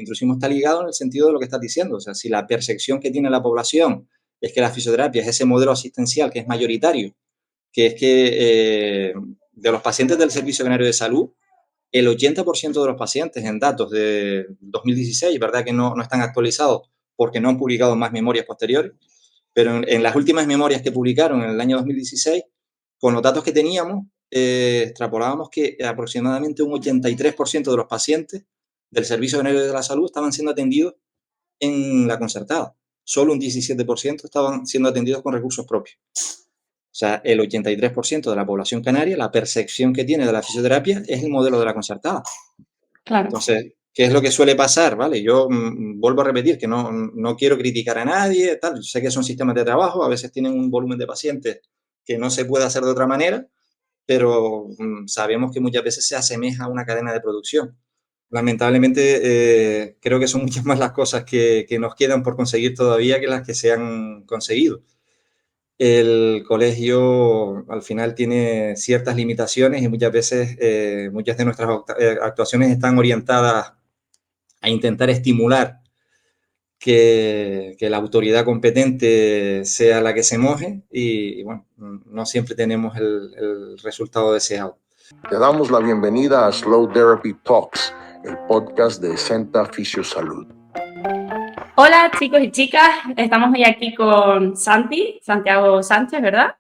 intrusismo está ligado en el sentido de lo que estás diciendo. O sea, si la percepción que tiene la población es que la fisioterapia es ese modelo asistencial que es mayoritario, que es que de los pacientes del Servicio Canario de Salud, el 80% de los pacientes en datos de 2016, verdad que no están actualizados porque no han publicado más memorias posteriores, pero en las últimas memorias que publicaron en el año 2016, con los datos que teníamos, extrapolábamos que aproximadamente un 83% de los pacientes del Servicio Canario de la Salud estaban siendo atendidos en la concertada. Solo un 17% estaban siendo atendidos con recursos propios. O sea, el 83% de la población canaria, la percepción que tiene de la fisioterapia es el modelo de la concertada. Claro. Entonces, ¿qué es lo que suele pasar? ¿Vale? Yo vuelvo a repetir que no quiero criticar a nadie, tal. Sé que son sistemas de trabajo, a veces tienen un volumen de pacientes que no se puede hacer de otra manera, pero sabemos que muchas veces se asemeja a una cadena de producción. Lamentablemente, creo que son muchas más las cosas que nos quedan por conseguir todavía que las que se han conseguido. El colegio al final tiene ciertas limitaciones y muchas veces muchas de nuestras actuaciones están orientadas a intentar estimular que la autoridad competente sea la que se moje y bueno, no siempre tenemos el resultado deseado. Te damos la bienvenida a Slow Therapy Talks, el podcast de Senta Fisiosalud. Hola chicos y chicas, estamos hoy aquí con Santiago Sánchez, ¿verdad?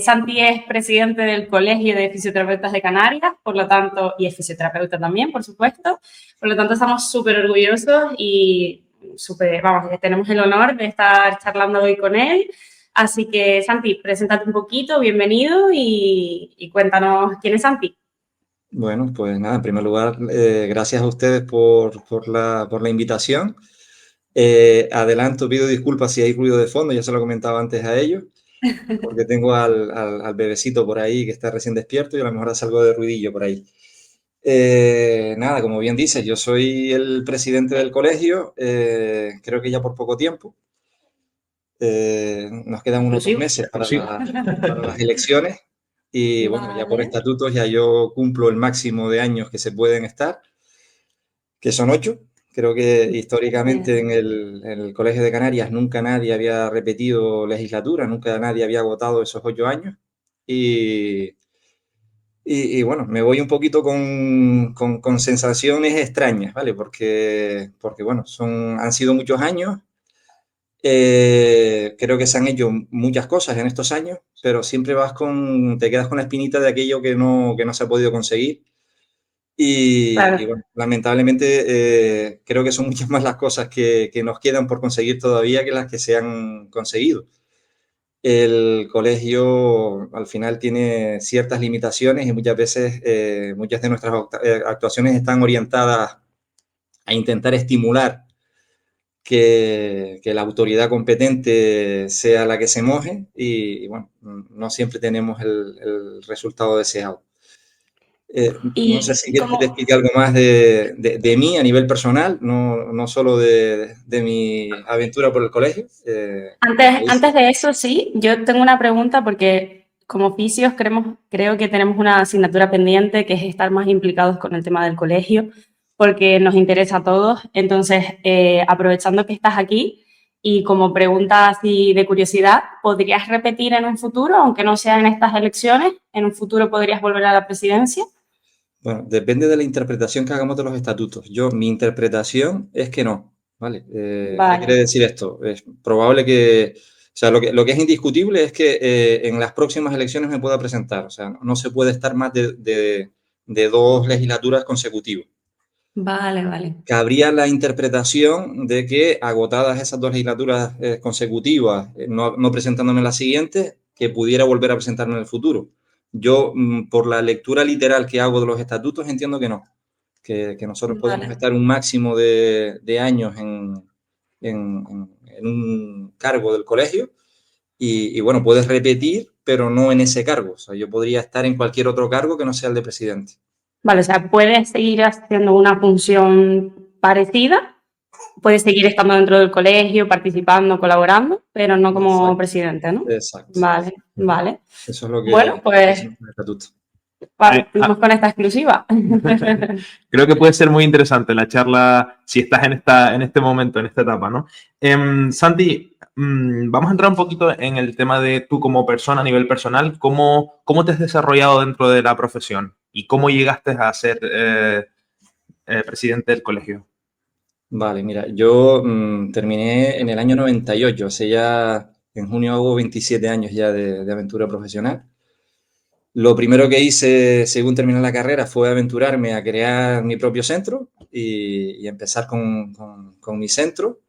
Santi es presidente del Colegio de Fisioterapeutas de Canarias, por lo tanto, y es fisioterapeuta también, por supuesto. Por lo tanto, estamos súper orgullosos y tenemos el honor de estar charlando hoy con él. Así que, Santi, preséntate un poquito, bienvenido y cuéntanos quién es Santi. Bueno, pues nada, en primer lugar, gracias a ustedes por la invitación. Adelanto, pido disculpas si hay ruido de fondo, ya se lo comentaba antes a ellos, porque tengo al bebecito por ahí que está recién despierto y a lo mejor hace algo de ruidillo por ahí. Nada, como bien dices, yo soy el presidente del colegio, creo que ya por poco tiempo. Nos quedan unos 2 meses para las elecciones y bueno, ya por estatutos ya yo cumplo el máximo de años que se pueden estar, que son 8. Creo que históricamente en el Colegio de Canarias nunca nadie había repetido legislatura, nunca nadie había agotado esos 8 años. Y bueno, me voy un poquito con sensaciones extrañas, ¿vale? Porque bueno, han sido muchos años. Creo que se han hecho muchas cosas en estos años, pero siempre te quedas con la espinita de aquello que no se ha podido conseguir. Y bueno, lamentablemente creo que son muchas más las cosas que nos quedan por conseguir todavía que las que se han conseguido. El colegio al final tiene ciertas limitaciones y muchas veces muchas de nuestras actuaciones están orientadas a intentar estimular que la autoridad competente sea la que se moje y bueno, no siempre tenemos el resultado deseado. No sé si quieres que te explique algo más de mí a nivel personal, no solo de mi aventura por el colegio. Antes de eso, sí, yo tengo una pregunta porque como fisios creo que tenemos una asignatura pendiente que es estar más implicados con el tema del colegio porque nos interesa a todos. Entonces, aprovechando que estás aquí y como pregunta así de curiosidad, ¿podrías repetir en un futuro, aunque no sea en estas elecciones, en un futuro podrías volver a la presidencia? Bueno, depende de la interpretación que hagamos de los estatutos. Mi interpretación es que no, ¿vale? ¿Qué quiere decir esto? Es probable que, o sea, lo que es indiscutible es que en las próximas elecciones me pueda presentar. O sea, no se puede estar más de 2 legislaturas consecutivas. Vale. Cabría la interpretación de que agotadas esas 2 legislaturas consecutivas, no presentándome en la siguiente, que pudiera volver a presentarme en el futuro. Yo, por la lectura literal que hago de los estatutos, entiendo que no, que nosotros podemos estar un máximo de años en un cargo del colegio y bueno, puedes repetir, pero no en ese cargo. O sea, yo podría estar en cualquier otro cargo que no sea el de presidente. Vale, o sea, puedes seguir haciendo una función parecida, puedes seguir estando dentro del colegio, participando, colaborando, pero no como presidente, ¿no? Exacto. Vale. Eso es lo que bueno, pues es el estatuto. Partimos con esta exclusiva. Creo que puede ser muy interesante la charla si estás en este momento, en esta etapa, ¿no? Santi, vamos a entrar un poquito en el tema de tú como persona, a nivel personal. ¿Cómo te has desarrollado dentro de la profesión? ¿Y cómo llegaste a ser presidente del colegio? Vale, mira, yo terminé en el año 98, hace ya, en junio hago 27 años ya de aventura profesional. Lo primero que hice, según terminé la carrera, fue aventurarme a crear mi propio centro y empezar con mi centro.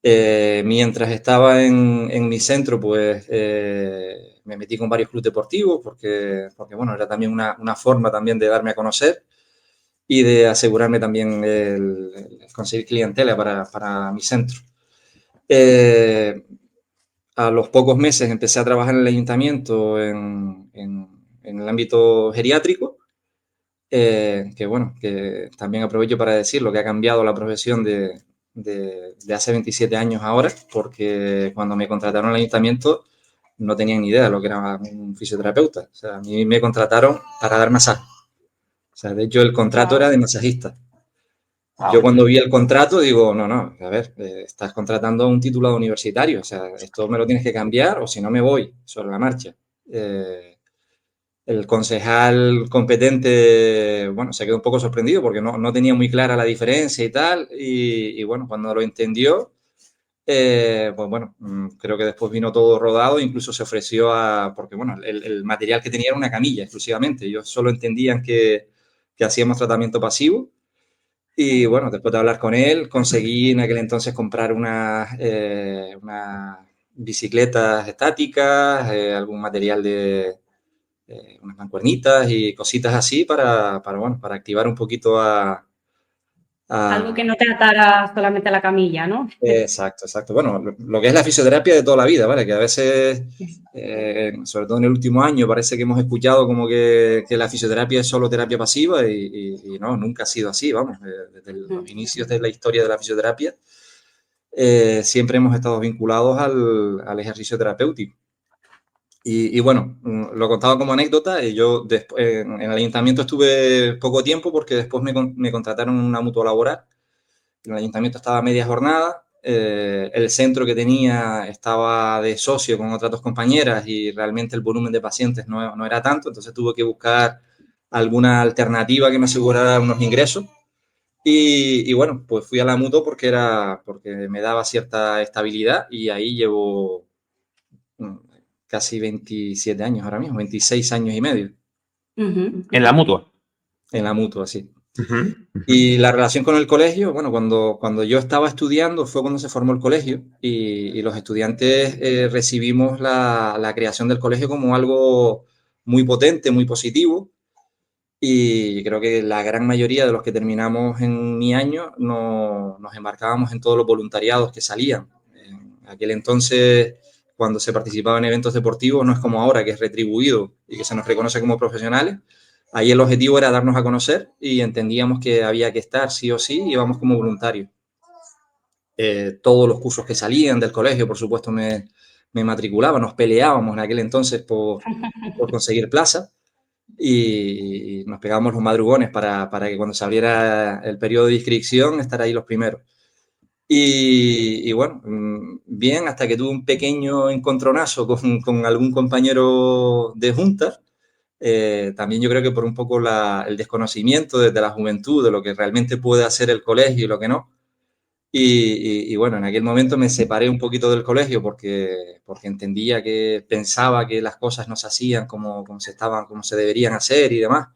Mientras estaba en mi centro, pues me metí con varios clubes deportivos porque bueno, era también una forma también de darme a conocer y de asegurarme también el conseguir clientela para mi centro. A los pocos meses empecé a trabajar en el ayuntamiento en el ámbito geriátrico, que bueno, que también aprovecho para decir lo que ha cambiado la profesión de hace 27 años ahora, porque cuando me contrataron en el ayuntamiento no tenían ni idea de lo que era un fisioterapeuta. O sea, a mí me contrataron para dar masaje. O sea, de hecho el contrato era de masajista. Yo cuando vi el contrato digo, no, a ver, estás contratando a un titulado universitario, o sea, esto me lo tienes que cambiar o si no me voy sobre la marcha. El concejal competente, bueno, se quedó un poco sorprendido porque no tenía muy clara la diferencia y tal, y bueno, cuando lo entendió, pues bueno, creo que después vino todo rodado, incluso se ofreció porque bueno, el material que tenía era una camilla exclusivamente, ellos solo entendían que hacíamos tratamiento pasivo. Y bueno, después de hablar con él, conseguí en aquel entonces comprar unas bicicletas estáticas, algún material de unas mancuernitas y cositas así bueno, para activar un poquito Algo que no te atara solamente a la camilla, ¿no? Exacto, exacto. Bueno, lo que es la fisioterapia de toda la vida, ¿vale? Que a veces, sobre todo en el último año, parece que hemos escuchado como que la fisioterapia es solo terapia pasiva y no, nunca ha sido así, vamos. Desde los inicios de la historia de la fisioterapia, siempre hemos estado vinculados al ejercicio terapéutico. Y bueno, lo contaba como anécdota. Yo después, en el ayuntamiento estuve poco tiempo porque después me contrataron en una mutua laboral. En el ayuntamiento estaba a media jornada. El centro que tenía estaba de socio con otras dos compañeras y realmente el volumen de pacientes no era tanto. Entonces tuve que buscar alguna alternativa que me asegurara unos ingresos. Y bueno, pues fui a la mutua porque me daba cierta estabilidad y ahí llevo casi 27 años ahora mismo, 26 años y medio. ¿En la mutua? En la mutua, sí. Y la relación con el colegio, bueno, cuando yo estaba estudiando fue cuando se formó el colegio y los estudiantes recibimos la creación del colegio como algo muy potente, muy positivo. Y creo que la gran mayoría de los que terminamos en mi año nos embarcábamos en todos los voluntariados que salían. En aquel entonces, cuando se participaba en eventos deportivos, no es como ahora, que es retribuido y que se nos reconoce como profesionales. Ahí el objetivo era darnos a conocer y entendíamos que había que estar sí o sí y íbamos como voluntarios. Todos los cursos que salían del colegio, por supuesto, me matriculaba, nos peleábamos en aquel entonces por conseguir plaza y nos pegábamos los madrugones para que cuando se abriera el periodo de inscripción estar ahí los primeros. Y bueno, bien, hasta que tuve un pequeño encontronazo con algún compañero de junta. También yo creo que por un poco el desconocimiento desde la juventud de lo que realmente puede hacer el colegio y lo que no. Y bueno, en aquel momento me separé un poquito del colegio porque entendía pensaba que las cosas no se hacían como se deberían hacer y demás.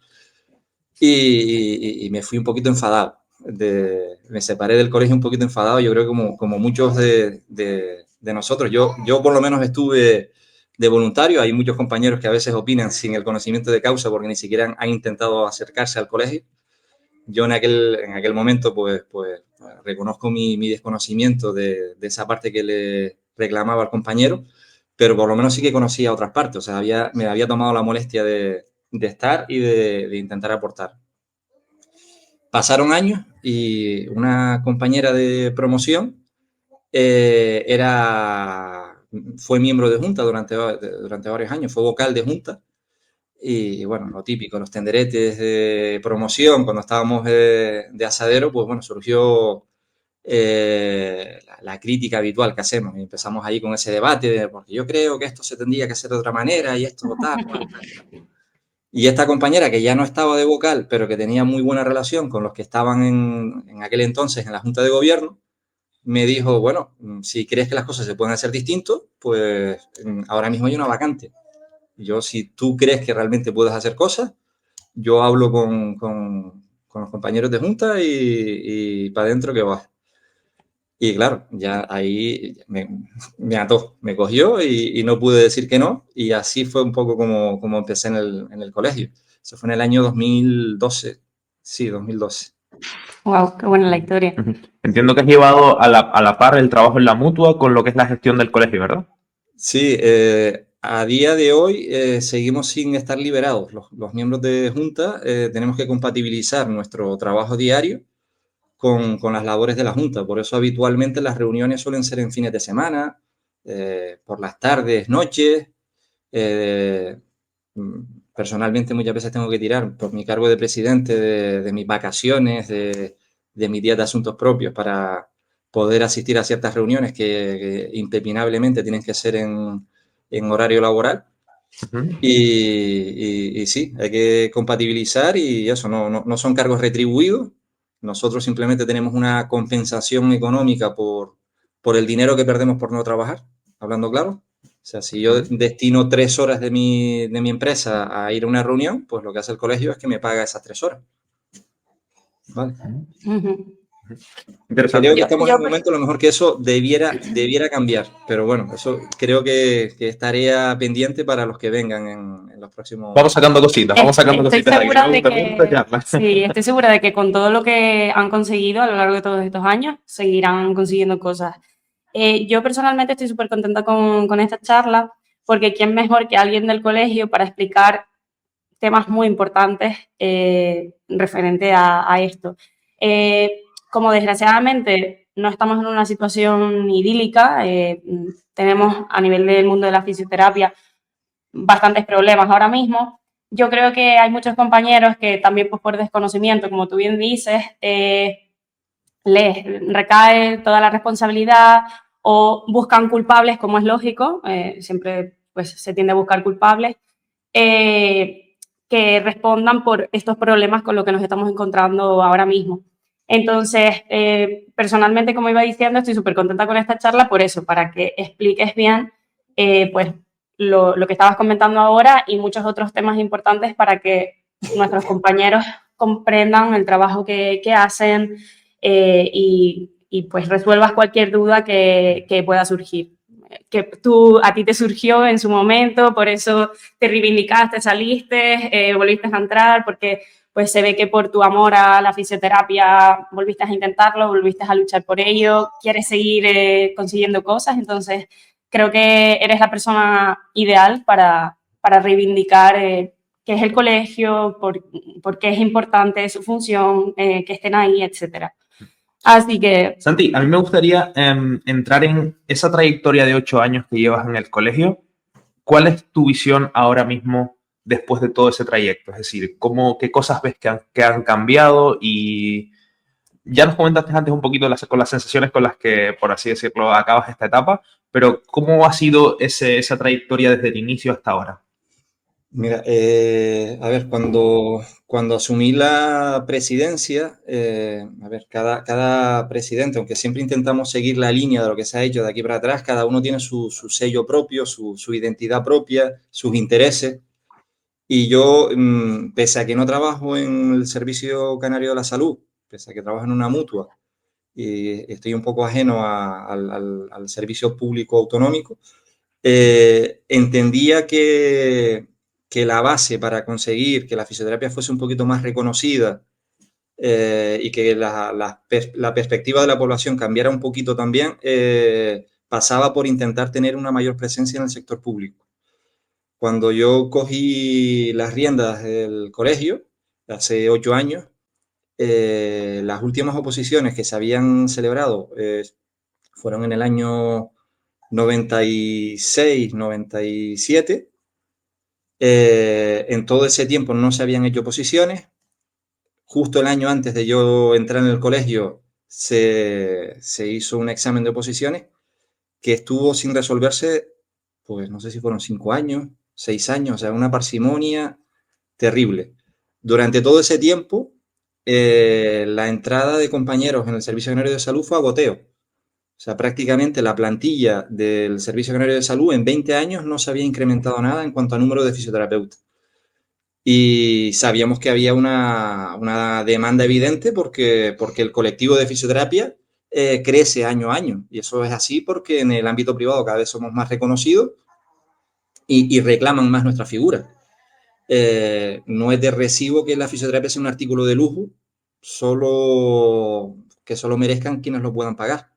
Y me fui un poquito enfadado. Me separé del colegio un poquito enfadado, yo creo que como muchos de nosotros. Yo por lo menos estuve de voluntario. Hay muchos compañeros que a veces opinan sin el conocimiento de causa porque ni siquiera han intentado acercarse al colegio. Yo en aquel momento pues reconozco mi desconocimiento de esa parte que le reclamaba al compañero, pero por lo menos sí que conocía otras partes. O sea, me había tomado la molestia de estar y de intentar aportar. Pasaron años y una compañera de promoción fue miembro de junta durante varios años, fue vocal de junta Y bueno, lo típico, los tenderetes de promoción, cuando estábamos de asadero, pues bueno, surgió la crítica habitual que hacemos. Y empezamos ahí con ese debate, porque yo creo que esto se tendría que hacer de otra manera y esto tal, cual. Y esta compañera que ya no estaba de vocal, pero que tenía muy buena relación con los que estaban en aquel entonces en la Junta de Gobierno, me dijo, bueno, si crees que las cosas se pueden hacer distinto, pues ahora mismo hay una vacante. Yo, si tú crees que realmente puedes hacer cosas, yo hablo con los compañeros de Junta y para adentro que vas. Y claro, ya ahí me ató, me cogió y no pude decir que no. Y así fue un poco como empecé en el colegio. Eso fue en el año 2012. Sí, 2012. Wow, qué buena la historia. Entiendo que has llevado a la par el trabajo en la mutua con lo que es la gestión del colegio, ¿verdad? Sí, a día de hoy seguimos sin estar liberados. Los miembros de Junta tenemos que compatibilizar nuestro trabajo diario con las labores de la Junta. Por eso habitualmente las reuniones suelen ser en fines de semana, por las tardes, noches. Eh, Personalmente muchas veces tengo que tirar por mi cargo de presidente de mis vacaciones, de mis días de asuntos propios para poder asistir a ciertas reuniones que impepinablemente tienen que ser en horario laboral. Y sí, hay que compatibilizar y eso, no son cargos retribuidos. Nosotros simplemente tenemos una compensación económica por el dinero que perdemos por no trabajar, hablando claro. O sea, si yo destino 3 horas de mi empresa a ir a una reunión, pues lo que hace el colegio es que me paga esas 3 horas. ¿Vale? Creo que estamos en un momento a lo mejor que eso debiera cambiar, pero bueno, eso creo que es tarea pendiente para los que vengan en los próximos... Vamos sacando cositas, vamos sacando Estoy cositas. segura de que, sí, estoy segura de que con todo lo que han conseguido a lo largo de todos estos años, seguirán consiguiendo cosas. Yo personalmente estoy súper contenta con esta charla, porque quién mejor que alguien del colegio para explicar temas muy importantes referente a esto. Como desgraciadamente no estamos en una situación idílica, tenemos a nivel del mundo de la fisioterapia bastantes problemas ahora mismo. Yo creo que hay muchos compañeros que también pues, por desconocimiento, como tú bien dices, les recae toda la responsabilidad o buscan culpables, como es lógico, siempre pues, se tiende a buscar culpables, que respondan por estos problemas con los que nos estamos encontrando ahora mismo. Entonces, personalmente, como iba diciendo, estoy súper contenta con esta charla por eso, para que expliques bien pues, lo que estabas comentando ahora y muchos otros temas importantes para que nuestros compañeros comprendan el trabajo que hacen y pues resuelvas cualquier duda que pueda surgir. Que a ti te surgió en su momento, por eso te reivindicaste, saliste, volviste a entrar, porque pues se ve que por tu amor a la fisioterapia volviste a intentarlo, volviste a luchar por ello, quieres seguir consiguiendo cosas, entonces creo que eres la persona ideal para reivindicar qué es el colegio, por qué es importante su función, que estén ahí, etcétera. Así que... Santi, a mí me gustaría entrar en esa trayectoria de 8 años que llevas en el colegio. ¿Cuál es tu visión ahora mismo después de todo ese trayecto? Es decir, ¿qué cosas ves que han cambiado? Y ya nos comentaste antes un poquito con las sensaciones con las que, por así decirlo, acabas esta etapa, pero ¿cómo ha sido esa trayectoria desde el inicio hasta ahora? Mira, a ver, cuando asumí la presidencia, a ver, cada presidente, aunque siempre intentamos seguir la línea de lo que se ha hecho de aquí para atrás, cada uno tiene su sello propio, su identidad propia, sus intereses. Y yo, pese a que no trabajo en el Servicio Canario de la Salud, pese a que trabajo en una mutua, y estoy un poco ajeno al servicio público autonómico, entendía que la base para conseguir que la fisioterapia fuese un poquito más reconocida y que la perspectiva de la población cambiara un poquito también, pasaba por intentar tener una mayor presencia en el sector público. Cuando yo cogí las riendas del colegio, hace 8 años, las últimas oposiciones que se habían celebrado fueron en el año 96, 97, En todo ese tiempo no se habían hecho oposiciones. Justo el año antes de yo entrar en el colegio se hizo un examen de oposiciones que estuvo sin resolverse, pues no sé si fueron 5 años, 6 años, o sea, una parsimonia terrible. Durante todo ese tiempo, la entrada de compañeros en el Servicio Canario de Salud fue a goteo. O sea, prácticamente la plantilla del Servicio Canario de Salud en 20 años no se había incrementado nada en cuanto a número de fisioterapeutas. Y sabíamos que había una demanda evidente porque el colectivo de fisioterapia crece año a año. Y eso es así porque en el ámbito privado cada vez somos más reconocidos y reclaman más nuestra figura. No es de recibo que la fisioterapia sea un artículo de lujo, que solo merezcan quienes lo puedan pagar.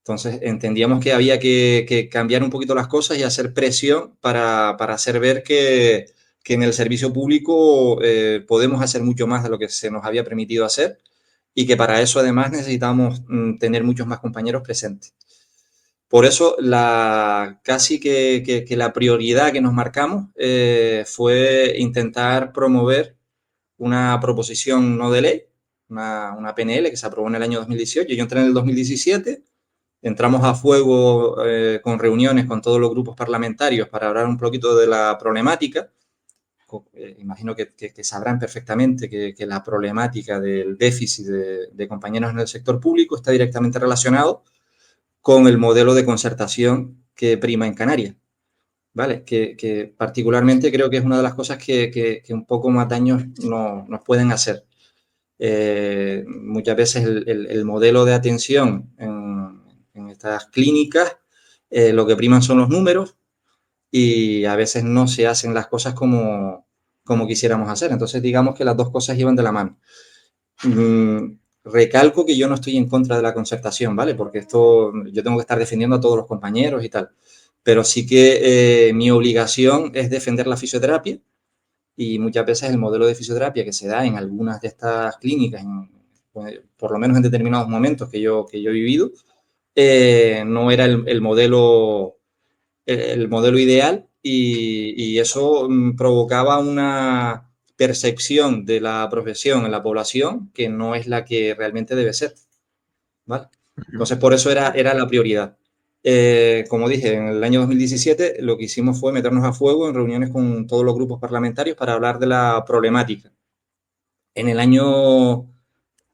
Entonces entendíamos que había que cambiar un poquito las cosas y hacer presión para hacer ver que en el servicio público podemos hacer mucho más de lo que se nos había permitido hacer y que para eso además necesitamos tener muchos más compañeros presentes. Por eso casi que la prioridad que nos marcamos fue intentar promover una proposición no de ley, una PNL que se aprobó en el año 2018. Yo entré en el 2017, entramos a fuego con reuniones con todos los grupos parlamentarios para hablar un poquito de la problemática. Imagino que sabrán perfectamente que la problemática del déficit de compañeros en el sector público está directamente relacionado con el modelo de concertación que prima en Canarias, ¿vale? Que particularmente creo que es una de las cosas que un poco más daños nos pueden hacer. Muchas veces el modelo de atención en estas clínicas lo que priman son los números y a veces no se hacen las cosas como quisiéramos hacer. Entonces, digamos que las dos cosas iban de la mano. Recalco que yo no estoy en contra de la concertación, ¿vale? Porque esto yo tengo que estar defendiendo a todos los compañeros y tal. Pero sí que mi obligación es defender la fisioterapia y muchas veces el modelo de fisioterapia que se da en algunas de estas clínicas, por lo menos en determinados momentos que yo he vivido, no era el modelo ideal y eso provocaba una percepción de la profesión en la población que no es la que realmente debe ser, ¿vale? Entonces, por eso era la prioridad. Como dije, en el año 2017 lo que hicimos fue meternos a fuego en reuniones con todos los grupos parlamentarios para hablar de la problemática. En el año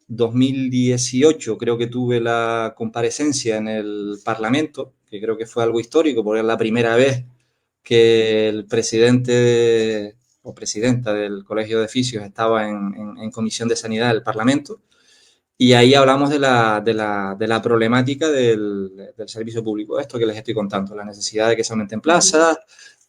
2018 creo que tuve la comparecencia en el Parlamento, que creo que fue algo histórico, porque es la primera vez que el presidente o presidenta del Colegio de Fisios estaba en Comisión de Sanidad del Parlamento. Y ahí hablamos de la problemática del servicio público, esto que les estoy contando, la necesidad de que se aumenten plazas,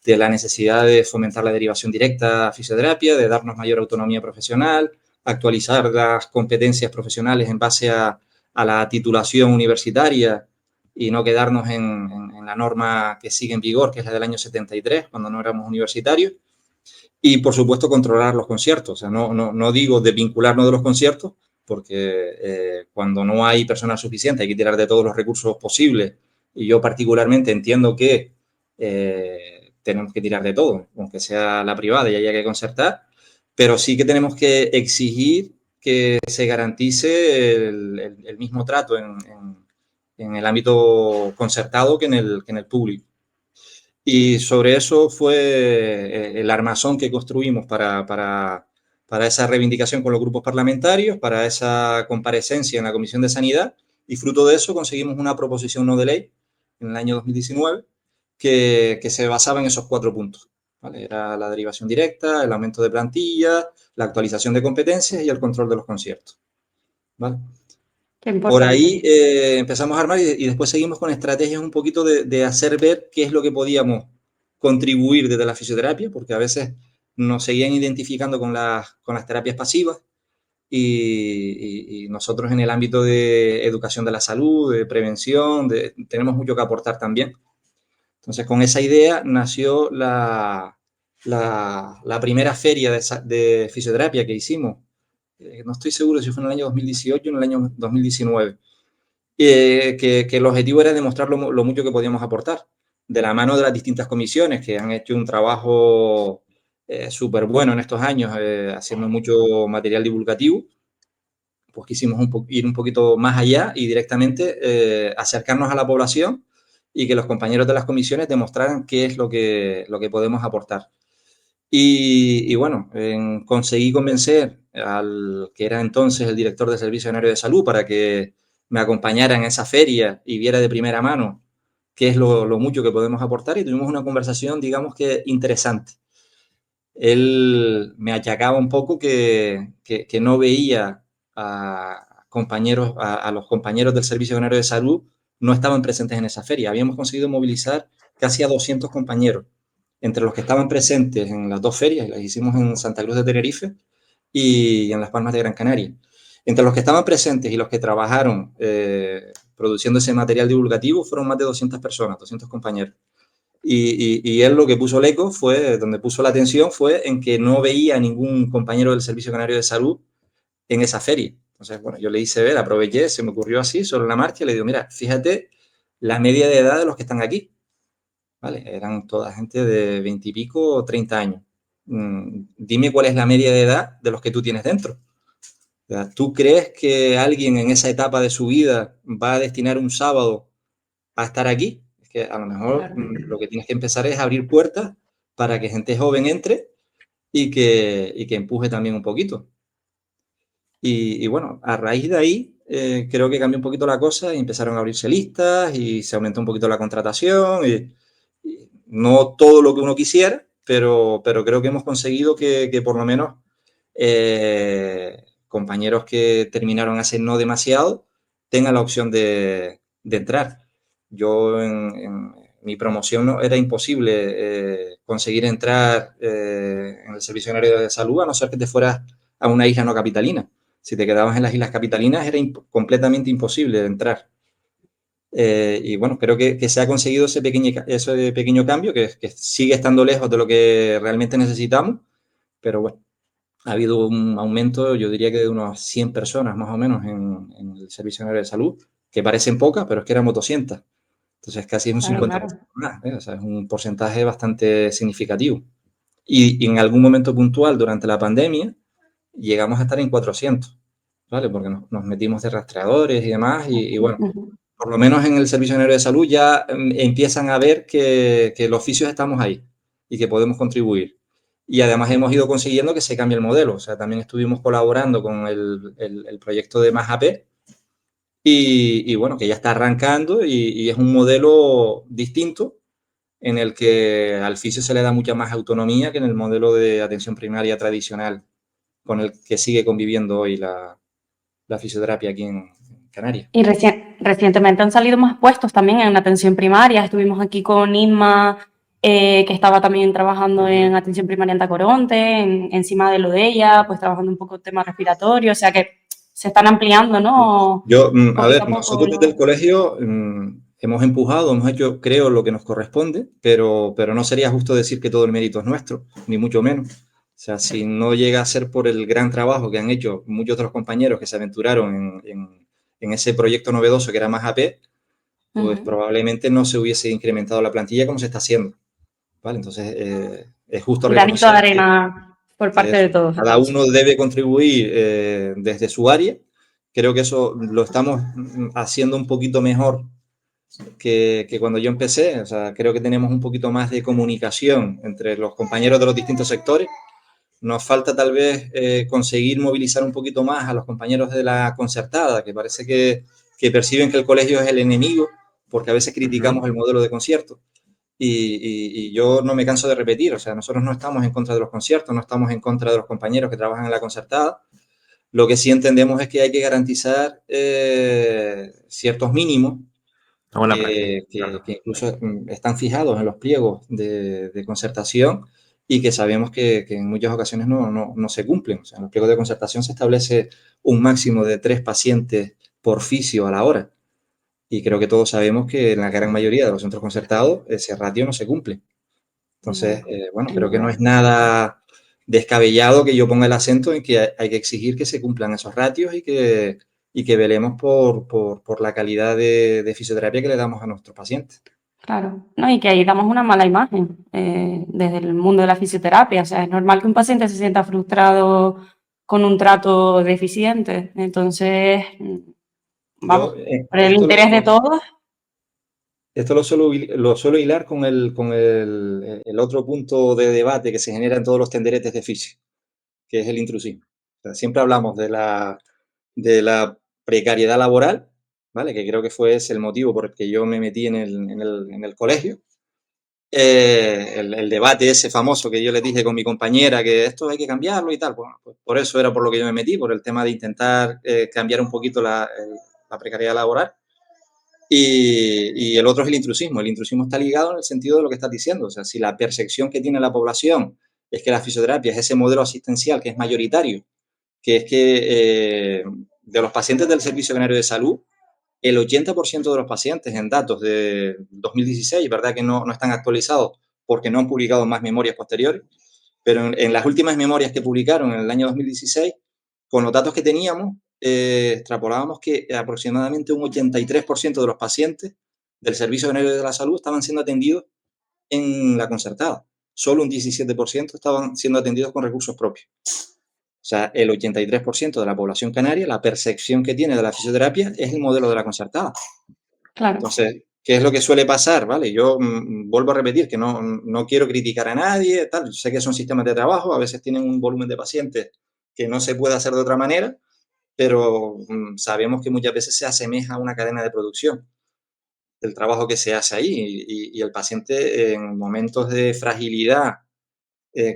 de la necesidad de fomentar la derivación directa a fisioterapia, de darnos mayor autonomía profesional, actualizar las competencias profesionales en base a la titulación universitaria y no quedarnos en la norma que sigue en vigor, que es la del año 73, cuando no éramos universitarios. Y, por supuesto, controlar los conciertos. O sea, no digo desvincularnos de los conciertos, porque cuando no hay personal suficiente hay que tirar de todos los recursos posibles. Y yo particularmente entiendo que tenemos que tirar de todo, aunque sea la privada y haya que concertar, pero sí que tenemos que exigir que se garantice el mismo trato en el ámbito concertado que en el público. Y sobre eso fue el armazón que construimos para esa reivindicación con los grupos parlamentarios, para esa comparecencia en la Comisión de Sanidad, y fruto de eso conseguimos una proposición no de ley en el año 2019 que se basaba en esos 4 puntos, ¿vale? Era la derivación directa, el aumento de plantilla, la actualización de competencias y el control de los conciertos, ¿vale? Por ahí empezamos a armar y después seguimos con estrategias un poquito de hacer ver qué es lo que podíamos contribuir desde la fisioterapia, porque a veces nos seguían identificando con las terapias pasivas y nosotros en el ámbito de educación de la salud, de prevención, tenemos mucho que aportar también. Entonces, con esa idea nació la primera feria de fisioterapia que hicimos. No estoy seguro si fue en el año 2018 o en el año 2019. Que el objetivo era demostrar lo mucho que podíamos aportar, de la mano de las distintas comisiones que han hecho un trabajo súper bueno en estos años, haciendo mucho material divulgativo, pues quisimos ir un poquito más allá y directamente acercarnos a la población y que los compañeros de las comisiones demostraran qué es lo que podemos aportar. Y bueno, conseguí convencer al que era entonces el director del Servicio Canario de Salud para que me acompañara en esa feria y viera de primera mano qué es lo mucho que podemos aportar, y tuvimos una conversación, digamos que interesante. Él me achacaba un poco que no veía a compañeros, a los compañeros del Servicio Canario de Salud, no estaban presentes en esa feria. Habíamos conseguido movilizar casi a 200 compañeros, entre los que estaban presentes en las 2 ferias, las hicimos en Santa Cruz de Tenerife y en Las Palmas de Gran Canaria. Entre los que estaban presentes y los que trabajaron produciendo ese material divulgativo fueron más de 200 personas, 200 compañeros. Y él lo que puso el eco fue, donde puso la atención fue en que no veía a ningún compañero del Servicio Canario de Salud en esa feria. Entonces, bueno, yo le hice ver, aproveché, se me ocurrió así, sobre la marcha, y le digo, mira, fíjate la media de edad de los que están aquí. ¿Vale? Eran toda gente de 20 y pico o 30 años. Dime cuál es la media de edad de los que tú tienes dentro. O sea, ¿tú crees que alguien en esa etapa de su vida va a destinar un sábado a estar aquí? Es que a lo mejor lo que tienes que empezar es abrir puertas para que gente joven entre y que empuje también un poquito. Y bueno, a raíz de ahí creo que cambió un poquito la cosa y empezaron a abrirse listas y se aumentó un poquito la contratación. Y no todo lo que uno quisiera, pero creo que hemos conseguido que por lo menos compañeros que terminaron hace no demasiado tengan la opción de entrar. Yo en mi promoción no, era imposible conseguir entrar en el Servicio Canario de Salud, a no ser que te fueras a una isla no capitalina. Si te quedabas en las islas capitalinas era completamente imposible entrar. Y bueno, creo que se ha conseguido ese pequeño cambio, que sigue estando lejos de lo que realmente necesitamos, pero bueno, ha habido un aumento, yo diría que de unos 100 personas más o menos en el Servicio Canario de Salud, que parecen pocas, pero es que éramos 200. Entonces casi es un 50% más, o sea, es un porcentaje bastante significativo. Y en algún momento puntual durante la pandemia llegamos a estar en 400, ¿vale? Porque nos metimos de rastreadores y demás, y bueno, por lo menos en el Servicio Canario de Salud ya empiezan a ver que los oficios estamos ahí y que podemos contribuir. Y además hemos ido consiguiendo que se cambie el modelo. O sea, también estuvimos colaborando con el proyecto de Más AP y bueno, que ya está arrancando y es un modelo distinto en el que al fisio se le da mucha más autonomía que en el modelo de atención primaria tradicional con el que sigue conviviendo hoy la fisioterapia aquí en Canarias. Y recientemente han salido más puestos también en atención primaria. Estuvimos aquí con Inma, que estaba también trabajando en atención primaria en Tacoronte, encima de lo de ella, pues trabajando un poco el tema respiratorio, o sea que se están ampliando, ¿no? Yo, a ver, nosotros desde el colegio hemos empujado, hemos hecho, creo, lo que nos corresponde, pero no sería justo decir que todo el mérito es nuestro, ni mucho menos. O sea, si no llega a ser por el gran trabajo que han hecho muchos otros compañeros que se aventuraron en ese proyecto novedoso que era Más AP, pues probablemente no se hubiese incrementado la plantilla como se está haciendo. ¿Vale? Entonces, es justo granito de arena por parte de todos. Cada uno debe contribuir desde su área. Creo que eso lo estamos haciendo un poquito mejor que cuando yo empecé. O sea, creo que tenemos un poquito más de comunicación entre los compañeros de los distintos sectores. Nos falta tal vez conseguir movilizar un poquito más a los compañeros de la concertada, que parece que perciben que el colegio es el enemigo, porque a veces criticamos el modelo de concierto. Y yo no me canso de repetir, o sea, nosotros no estamos en contra de los conciertos, no estamos en contra de los compañeros que trabajan en la concertada. Lo que sí entendemos es que hay que garantizar ciertos mínimos que incluso están fijados en los pliegos de concertación y que sabemos que en muchas ocasiones no se cumplen. O sea, en los pliegos de concertación se establece un máximo de 3 pacientes por fisio a la hora. Y creo que todos sabemos que en la gran mayoría de los centros concertados ese ratio no se cumple. Entonces, bueno, creo que no es nada descabellado que yo ponga el acento en que hay que exigir que se cumplan esos ratios y que velemos por la calidad de fisioterapia que le damos a nuestros pacientes. Claro, no, y que ahí damos una mala imagen desde el mundo de la fisioterapia. O sea, es normal que un paciente se sienta frustrado con un trato deficiente. Entonces, vamos, Yo por el interés de todos. esto lo suelo hilar con el otro punto de debate que se genera en todos los tenderetes de fisio, que es el intrusismo. O sea, siempre hablamos de la precariedad laboral, ¿vale? Que creo que fue ese el motivo por el que yo me metí en el colegio. El debate ese famoso que yo les dije con mi compañera, que esto hay que cambiarlo y tal. Bueno, pues por eso era por lo que yo me metí, por el tema de intentar cambiar un poquito la precariedad laboral. Y el otro es el intrusismo. El intrusismo está ligado en el sentido de lo que estás diciendo. O sea, si la percepción que tiene la población es que la fisioterapia es ese modelo asistencial que es mayoritario, que es que de los pacientes del Servicio Canario de Salud, el 80% de los pacientes en datos de 2016, verdad que no están actualizados porque no han publicado más memorias posteriores, pero en las últimas memorias que publicaron en el año 2016, con los datos que teníamos, extrapolábamos que aproximadamente un 83% de los pacientes del Servicio Canario de la Salud estaban siendo atendidos en la concertada. Solo un 17% estaban siendo atendidos con recursos propios. O sea, el 83% de la población canaria, la percepción que tiene de la fisioterapia es el modelo de la concertada. Claro. Entonces, ¿qué es lo que suele pasar? ¿Vale? Yo vuelvo a repetir que no quiero criticar a nadie, tal. Sé que son sistemas de trabajo, a veces tienen un volumen de pacientes que no se puede hacer de otra manera, pero sabemos que muchas veces se asemeja a una cadena de producción del trabajo que se hace ahí y el paciente en momentos de fragilidad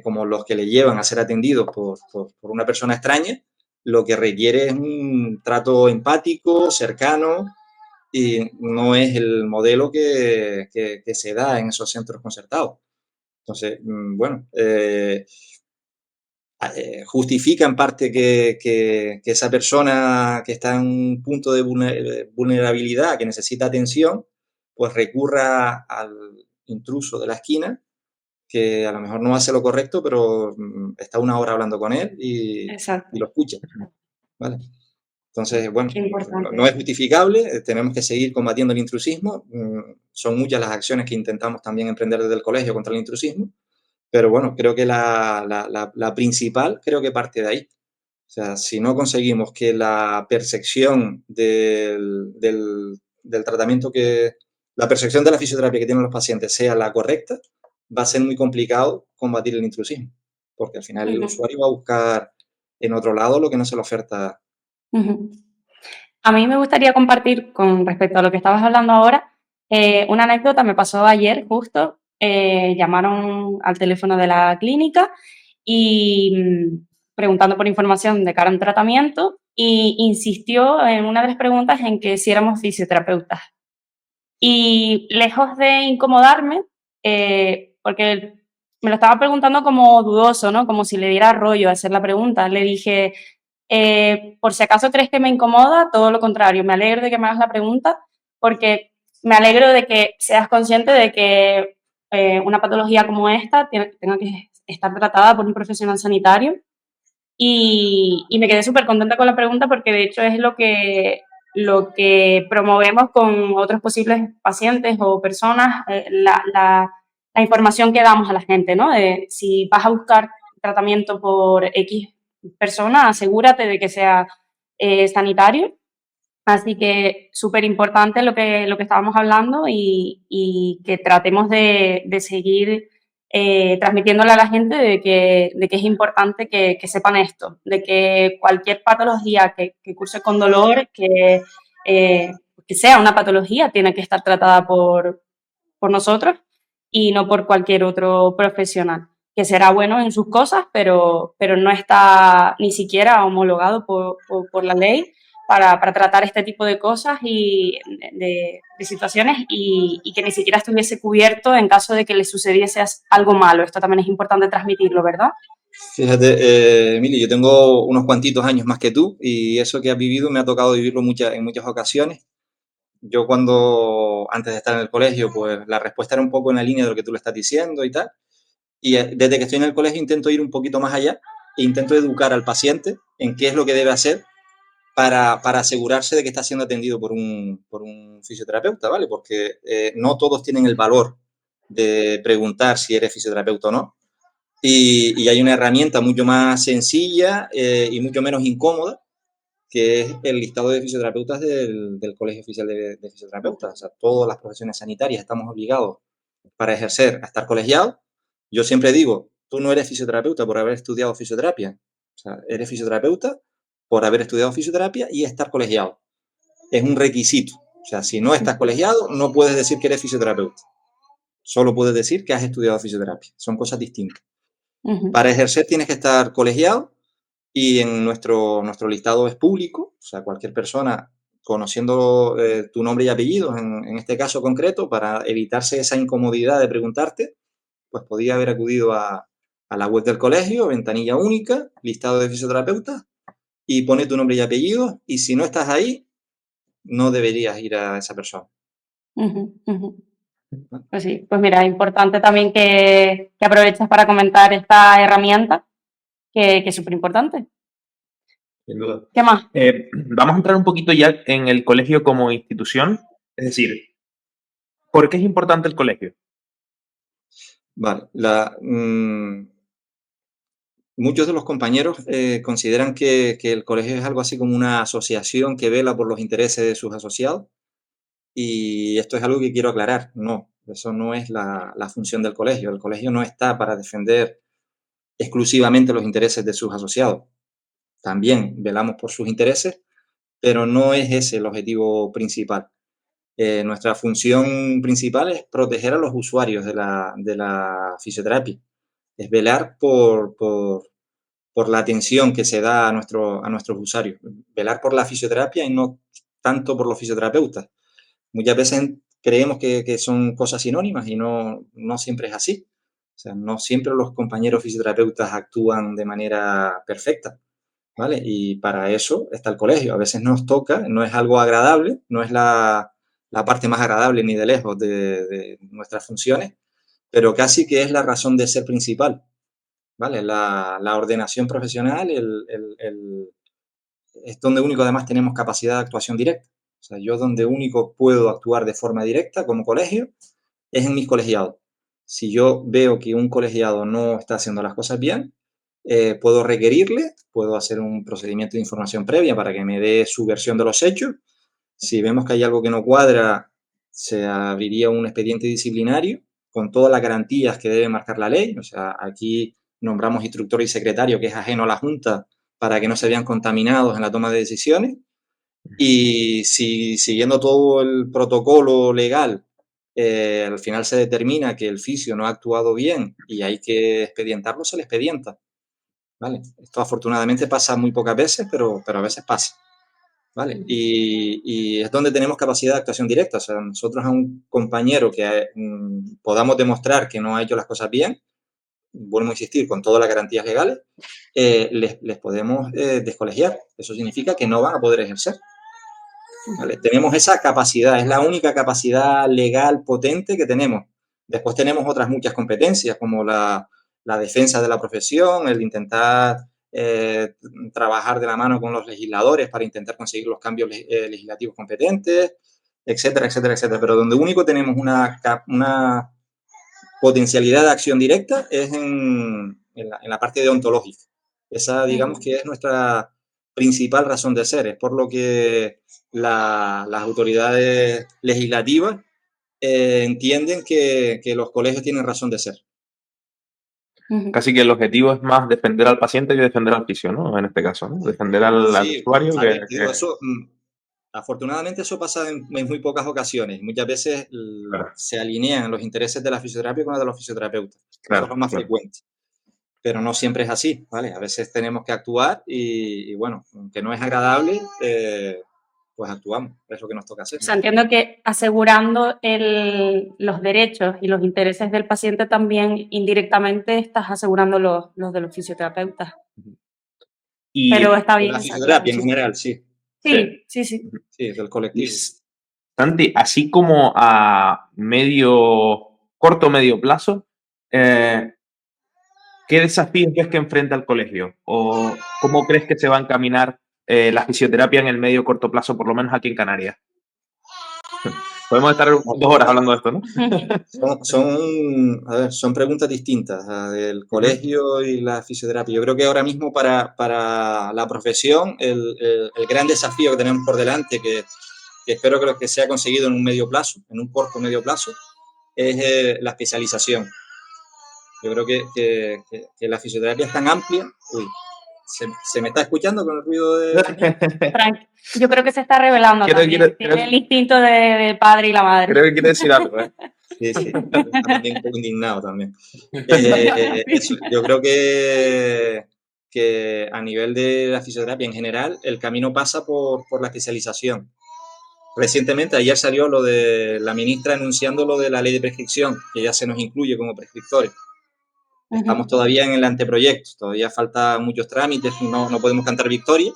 como los que le llevan a ser atendidos por una persona extraña, lo que requiere es un trato empático, cercano, y no es el modelo que se da en esos centros concertados. Entonces, bueno, justifica en parte que esa persona que está en un punto de vulnerabilidad, que necesita atención, pues recurra al intruso de la esquina, que a lo mejor no hace lo correcto, pero está una hora hablando con él y lo escucha, ¿vale? Entonces, bueno, no es justificable, tenemos que seguir combatiendo el intrusismo. Son muchas las acciones que intentamos también emprender desde el colegio contra el intrusismo, pero bueno, creo que la principal creo que parte de ahí. O sea, si no conseguimos que la percepción del tratamiento la percepción de la fisioterapia que tienen los pacientes sea la correcta, va a ser muy complicado combatir el intrusismo, porque al final el usuario va a buscar en otro lado lo que no se le oferta. A mí me gustaría compartir con respecto a lo que estabas hablando ahora, una anécdota. Me pasó ayer justo, llamaron al teléfono de la clínica y preguntando por información de cara a un tratamiento, y insistió en una de las preguntas en que si éramos fisioterapeutas. Y lejos de incomodarme, porque me lo estaba preguntando como dudoso, ¿no? Como si le diera rollo hacer la pregunta, le dije, por si acaso crees que me incomoda, todo lo contrario, me alegro de que me hagas la pregunta, porque me alegro de que seas consciente de que una patología como esta tenga que estar tratada por un profesional sanitario. Y me quedé súper contenta con la pregunta, porque de hecho es lo que promovemos con otros posibles pacientes o personas, la información que damos a la gente, ¿no? De si vas a buscar tratamiento por X persona, asegúrate de que sea sanitario. Así que súper importante lo que estábamos hablando, y que tratemos de seguir transmitiéndole a la gente de que es importante que sepan esto, de que cualquier patología que curse con dolor, que sea una patología, tiene que estar tratada por nosotros y no por cualquier otro profesional, que será bueno en sus cosas, pero no está ni siquiera homologado por la ley para tratar este tipo de cosas y de situaciones, y que ni siquiera estuviese cubierto en caso de que le sucediese algo malo. Esto también es importante transmitirlo, ¿verdad? Fíjate, Emilio, yo tengo unos cuantitos años más que tú y eso que has vivido me ha tocado vivirlo en muchas ocasiones. Yo antes de estar en el colegio, pues la respuesta era un poco en la línea de lo que tú le estás diciendo y tal. Y desde que estoy en el colegio intento ir un poquito más allá e intento educar al paciente en qué es lo que debe hacer para asegurarse de que está siendo atendido por un fisioterapeuta, ¿vale? Porque no todos tienen el valor de preguntar si eres fisioterapeuta o no. Y hay una herramienta mucho más sencilla y mucho menos incómoda, que es el listado de fisioterapeutas del Colegio Oficial de Fisioterapeutas. O sea, todas las profesiones sanitarias estamos obligados para ejercer a estar colegiados. Yo siempre digo, tú no eres fisioterapeuta por haber estudiado fisioterapia. O sea, eres fisioterapeuta por haber estudiado fisioterapia y estar colegiado. Es un requisito. O sea, si no estás colegiado, no puedes decir que eres fisioterapeuta. Solo puedes decir que has estudiado fisioterapia. Son cosas distintas. Para ejercer tienes que estar colegiado y en nuestro listado es público. O sea, cualquier persona conociendo tu nombre y apellidos, en este caso concreto, para evitarse esa incomodidad de preguntarte, pues podía haber acudido a la web del colegio, ventanilla única, listado de fisioterapeutas, y pone tu nombre y apellidos, y si no estás ahí, no deberías ir a esa persona. Pues sí, pues mira, es importante también que aproveches para comentar esta herramienta, que es súper importante. Sin duda. ¿Qué más? Vamos a entrar un poquito ya en el colegio como institución, es decir, ¿por qué es importante el colegio? Vale, muchos de los compañeros consideran que el colegio es algo así como una asociación que vela por los intereses de sus asociados, y esto es algo que quiero aclarar. No, eso no es la función del colegio. El colegio no está para defender exclusivamente los intereses de sus asociados. También velamos por sus intereses, pero no es ese el objetivo principal. Nuestra función principal es proteger a los usuarios de la fisioterapia. Es velar por la atención que se da a nuestros usuarios. Velar por la fisioterapia y no tanto por los fisioterapeutas. Muchas veces creemos que son cosas sinónimas y no siempre es así. O sea, no siempre los compañeros fisioterapeutas actúan de manera perfecta, ¿vale? Y para eso está el colegio. A veces nos toca, no es algo agradable, no es la parte más agradable ni de lejos de nuestras funciones, pero casi que es la razón de ser principal, ¿vale? La ordenación profesional es donde único además tenemos capacidad de actuación directa. O sea, yo donde único puedo actuar de forma directa como colegio es en mis colegiados. Si yo veo que un colegiado no está haciendo las cosas bien, puedo requerirle, puedo hacer un procedimiento de información previa para que me dé su versión de los hechos. Si vemos que hay algo que no cuadra, se abriría un expediente disciplinario con todas las garantías que debe marcar la ley. O sea, aquí nombramos instructor y secretario, que es ajeno a la Junta, para que no se vean contaminados en la toma de decisiones. Y si siguiendo todo el protocolo legal, al final se determina que el fisio no ha actuado bien y hay que expedientarlo, se le expedienta. ¿Vale? Esto afortunadamente pasa muy pocas veces, pero a veces pasa. ¿Vale? Y es donde tenemos capacidad de actuación directa. O sea, nosotros a un compañero que podamos demostrar que no ha hecho las cosas bien, vuelvo a insistir, con todas las garantías legales, les podemos descolegiar. Eso significa que no van a poder ejercer. ¿Vale? Tenemos esa capacidad, es la única capacidad legal potente que tenemos. Después tenemos otras muchas competencias, como la defensa de la profesión, el intentar trabajar de la mano con los legisladores para intentar conseguir los cambios legislativos competentes, etcétera, etcétera, etcétera. Pero donde único tenemos una potencialidad de acción directa es en la parte deontológica. Esa, digamos, que es nuestra principal razón de ser. Es por lo que las autoridades legislativas entienden que los colegios tienen razón de ser. Casi que el objetivo es más defender al paciente que defender al fisio, ¿no? En este caso, ¿no? Defender al usuario. Eso, afortunadamente eso pasa en muy pocas ocasiones. Muchas veces se alinean los intereses de la fisioterapia con los de los fisioterapeutas. Eso es lo más frecuente. Pero no siempre es así, ¿vale? A veces tenemos que actuar y bueno, aunque no es agradable, pues actuamos, es lo que nos toca hacer. O sea, entiendo que asegurando los derechos y los intereses del paciente también indirectamente estás asegurando los de los fisioterapeutas. Pero está bien. La fisioterapia en general, sí. Sí. Sí, del colectivo. Santi, así como a corto o medio plazo, ¿qué desafíos ves que enfrenta el colegio? ¿O cómo crees que se va a encaminar la fisioterapia en el medio corto plazo, por lo menos aquí en Canarias? Podemos estar 2 horas hablando de esto, ¿no? A ver, son preguntas distintas, del colegio y la fisioterapia. Yo creo que ahora mismo para la profesión el gran desafío que tenemos por delante, que espero que sea conseguido en un medio plazo, en un corto medio plazo, es la especialización. Yo creo que la fisioterapia es tan amplia. Uy, ¿se me está escuchando con el ruido de...? Frank, yo creo que se está revelando también. Tiene el instinto del padre y la madre. Creo que quiere decir algo, ¿eh? Sí, está también un poco indignado también. Yo creo que a nivel de la fisioterapia en general, el camino pasa por la especialización. Recientemente, ayer salió lo de la ministra anunciando lo de la ley de prescripción, que ya se nos incluye como prescriptores. Estamos todavía en el anteproyecto, todavía falta muchos trámites, no podemos cantar victoria,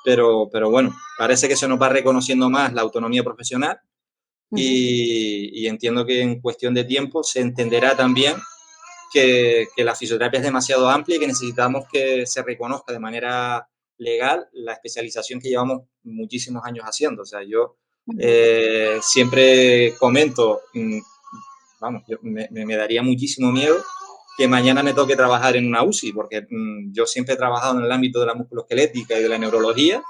pero bueno, parece que se nos va reconociendo más la autonomía profesional y entiendo que en cuestión de tiempo se entenderá también que la fisioterapia es demasiado amplia y que necesitamos que se reconozca de manera legal la especialización que llevamos muchísimos años haciendo. O sea, yo siempre comento, vamos, me daría muchísimo miedo que mañana me toque trabajar en una UCI, porque yo siempre he trabajado en el ámbito de la musculoesquelética y de la neurología,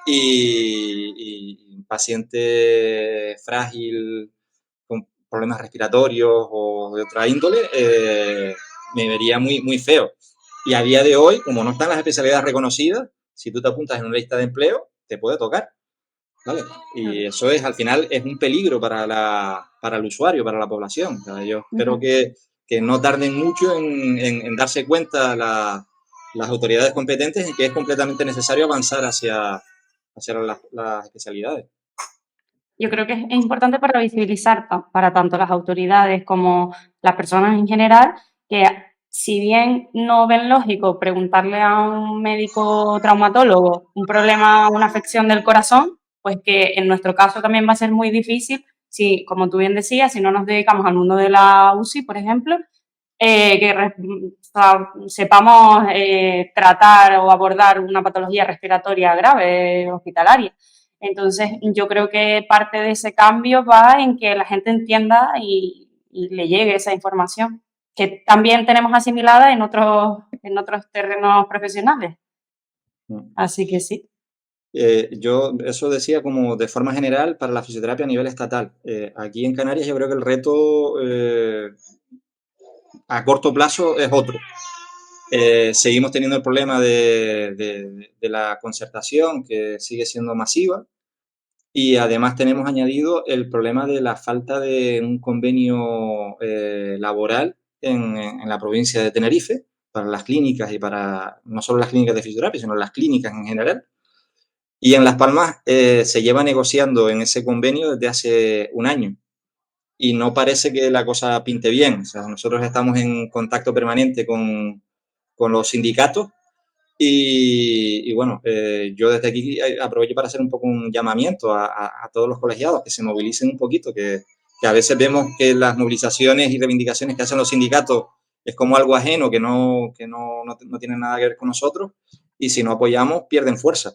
y un paciente frágil con problemas respiratorios o de otra índole, me vería muy, muy feo. Y a día de hoy, como no están las especialidades reconocidas, si tú te apuntas en una lista de empleo, te puede tocar, ¿vale? Y eso al final es un peligro para el usuario, para la población. O sea, yo espero que no tarden mucho en darse cuenta las autoridades competentes en que es completamente necesario avanzar hacia las especialidades. Yo creo que es importante para visibilizar para tanto las autoridades como las personas en general, que si bien no ven lógico preguntarle a un médico traumatólogo un problema, una afección del corazón, pues que en nuestro caso también va a ser muy difícil si, como tú bien decías, si no nos dedicamos al mundo de la UCI, por ejemplo, que sepamos tratar o abordar una patología respiratoria grave hospitalaria. Entonces, yo creo que parte de ese cambio va en que la gente entienda y le llegue esa información, que también tenemos asimilada en otros terrenos profesionales. Así que sí. Yo eso decía como de forma general para la fisioterapia a nivel estatal. Aquí en Canarias yo creo que el reto a corto plazo es otro. Seguimos teniendo el problema de la concertación, que sigue siendo masiva, y además tenemos añadido el problema de la falta de un convenio laboral en la provincia de Tenerife para las clínicas y para no solo las clínicas de fisioterapia, sino las clínicas en general. Y en Las Palmas se lleva negociando en ese convenio desde hace un año y no parece que la cosa pinte bien. O sea, nosotros estamos en contacto permanente con los sindicatos y bueno, yo desde aquí aprovecho para hacer un poco un llamamiento a todos los colegiados que se movilicen un poquito, que a veces vemos que las movilizaciones y reivindicaciones que hacen los sindicatos es como algo ajeno, que no tiene nada que ver con nosotros, y si no apoyamos pierden fuerza.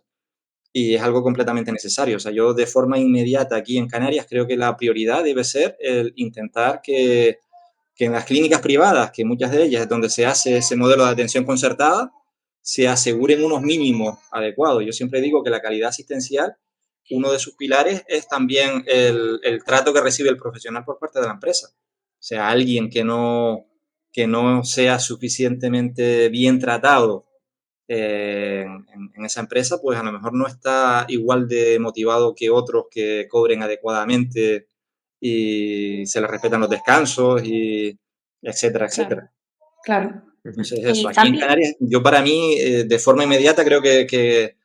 Y es algo completamente necesario. O sea, yo de forma inmediata aquí en Canarias creo que la prioridad debe ser el intentar que en las clínicas privadas, que muchas de ellas es donde se hace ese modelo de atención concertada, se aseguren unos mínimos adecuados. Yo siempre digo que la calidad asistencial, uno de sus pilares es también el trato que recibe el profesional por parte de la empresa. O sea, alguien que no sea suficientemente bien tratado en esa empresa, pues a lo mejor no está igual de motivado que otros que cobren adecuadamente y se les respetan los descansos y etcétera, etcétera. Claro. Entonces eso, aquí en Canarias, yo para mí, de forma inmediata, creo que